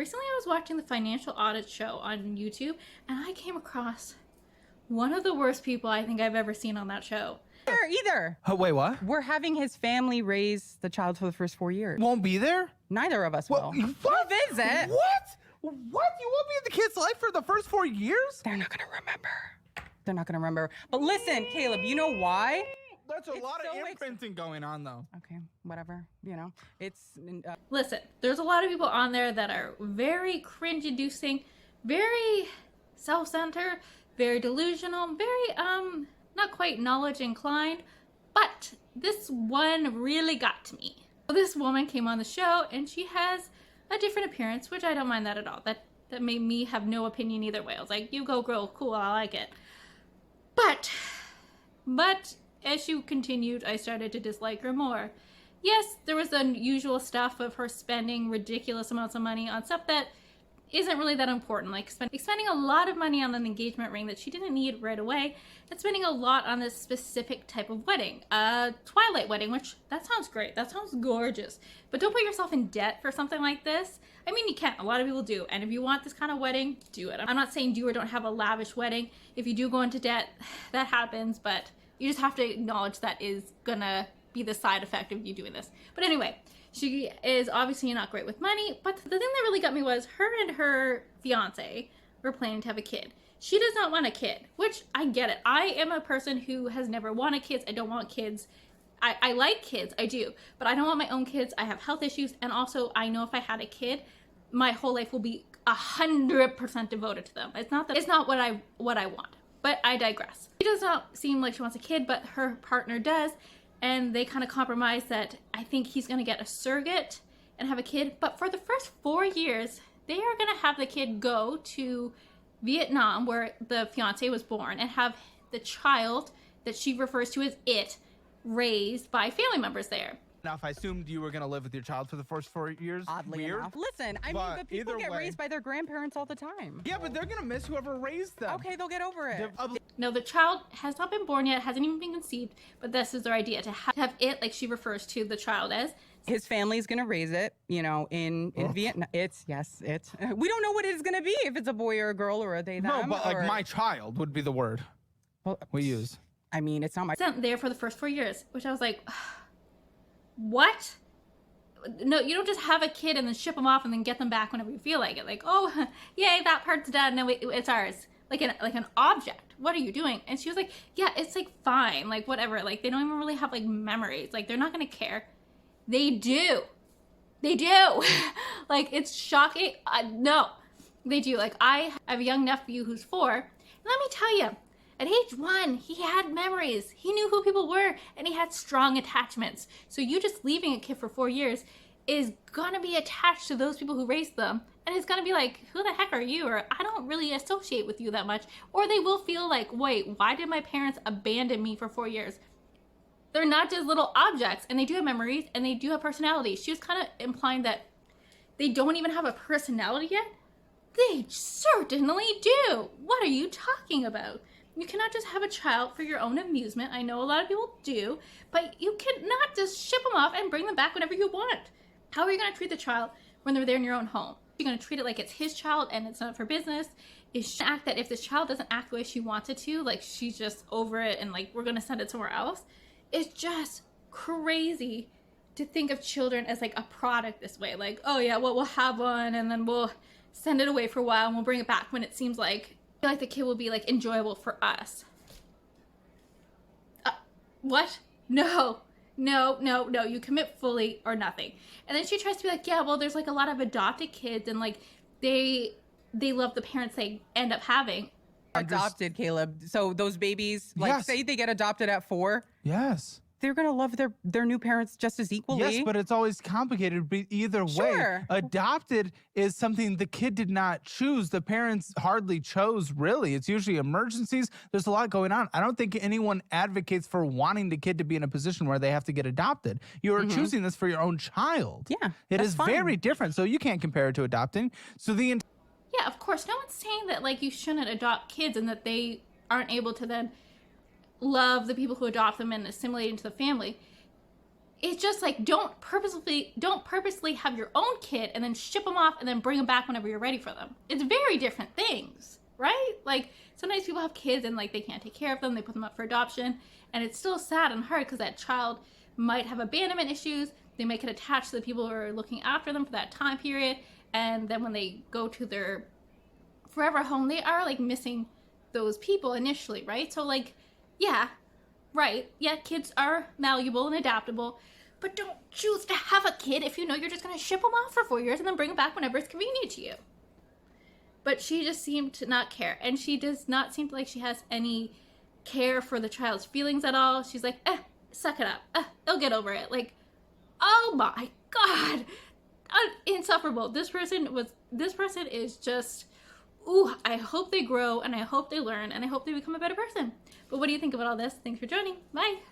recently I was watching the Financial Audit show on YouTube, and I came across one of the worst people I think I've ever seen on that show. Either. Oh, wait, what? We're having his family raise the child for the first 4 years. Won't be there? Neither of us will. What? We'll visit. What? What? You won't be in the kid's life for the first 4 years? They're not going to remember. They're not going to remember. But listen, Caleb, you know why? That's a lot so of imprinting going on, though. Okay, whatever. You know, it's... Listen, there's a lot of people on there that are very cringe-inducing, very self-centered, very delusional, very, not quite knowledge-inclined, but this one really got to me. This woman came on the show, and she has a different appearance, which I don't mind that at all. That made me have no opinion either way. I was like, you go girl, cool, I like it. But as she continued, I started to dislike her more. Yes, there was the usual stuff of her spending ridiculous amounts of money on stuff that isn't really that important, like spending a lot of money on an engagement ring that she didn't need right away, and spending a lot on this specific type of wedding, a twilight wedding, which that sounds great, that sounds gorgeous, but don't put yourself in debt for something like this. I mean, you can, a lot of people do, and if you want this kind of wedding, do it. I'm not saying do or don't have a lavish wedding. If you do go into debt, that happens, but you just have to acknowledge that is gonna be the side effect of you doing this. But anyway, she is obviously not great with money, but the thing that really got me was her and her fiance were planning to have a kid. She does not want a kid, which I get it. I am a person who has never wanted kids. I don't want kids. I like kids, I do, but I don't want my own kids. I have health issues, and also I know if I had a kid, my whole life will be 100% devoted to them. It's not what I want, but I digress. She does not seem like she wants a kid, but her partner does. And they kind of compromise that I think he's going to get a surrogate and have a kid. But for the first 4 years, they are going to have the kid go to Vietnam, where the fiance was born, and have the child that she refers to as it raised by family members there. Now, if I assumed you were going to live with your child for the first 4 years, Oddly weird. enough. Listen, I mean, but people get raised by their grandparents all the time. Yeah, but they're going to miss whoever raised them. Okay, they'll get over it. No, the child has not been born yet, hasn't even been conceived, but this is their idea, to have it, like she refers to the child as. His family's gonna raise it, you know, in Vietnam. We don't know what it's gonna be, if it's a boy or a girl or a they, them. No, but like my child would be the word we use. I mean, it's not my... Sent there for the first 4 years, which I was like, what? No, you don't just have a kid and then ship them off and then get them back whenever you feel like it. Like, oh, yay, that part's done. No, it's ours. Like an object. What are you doing? And she was like, yeah, it's like fine, like whatever. Like they don't even really have like memories. Like they're not gonna care. They do. They do. Like it's shocking. No, they do. Like I have a young nephew who's 4. And let me tell you, at age 1, he had memories. He knew who people were, and he had strong attachments. So you just leaving a kid for 4 years is gonna be attached to those people who raised them. And it's gonna be like, who the heck are you? Or I don't really associate with you that much. Or they will feel like, wait, why did my parents abandon me for 4 years? They're not just little objects, and they do have memories, and they do have personality. She was kind of implying that they don't even have a personality yet. They certainly do. What are you talking about? You cannot just have a child for your own amusement. I know a lot of people do, but you cannot just ship them off and bring them back whenever you want. How are you gonna treat the child when they're there in your own home? You're gonna treat it like it's his child and it's not for business? Is she gonna act that if this child doesn't act the way she wanted to, like she's just over it and like we're gonna send it somewhere else? It's just crazy to think of children as like a product this way. Like, oh yeah, well, we'll have one and then we'll send it away for a while and we'll bring it back when it seems like the kid will be like enjoyable for us. What? No, you commit fully or nothing. And then she tries to be like, yeah, well, there's like a lot of adopted kids and like they love the parents they end up having. Adopted, Caleb. So those babies, like Yes. say they get adopted at 4, Yes. they're gonna love their new parents just as equally. Yes, but it's always complicated. But either way, Sure. adopted is something the kid did not choose. The parents hardly chose, really. It's usually emergencies. There's a lot going on. I don't think anyone advocates for wanting the kid to be in a position where they have to get adopted. You are choosing this for your own child. Yeah, It that's is fine. very different. So you can't compare it to adopting. So the Yeah, of course. No one's saying that like you shouldn't adopt kids and that they aren't able to then love the people who adopt them and assimilate into the family. it's just like, don't purposely have your own kid and then ship them off and then bring them back whenever you're ready for them. It's very different things, right? Like sometimes people have kids and like they can't take care of them, they put them up for adoption, and it's still sad and hard because that child might have abandonment issues. They might get attached to the people who are looking after them for that time period, and then when they go to their forever home, they are like missing those people initially, right? So like, yeah, right, yeah, kids are malleable and adaptable, but don't choose to have a kid if you know you're just going to ship them off for 4 years and then bring them back whenever it's convenient to you. But she just seemed to not care, and she does not seem like she has any care for the child's feelings at all. She's like, suck it up, they'll get over it. Like, oh my god, insufferable. This person is just, ooh, I hope they grow, and I hope they learn, and I hope they become a better person. But what do you think about all this? Thanks for joining. Bye.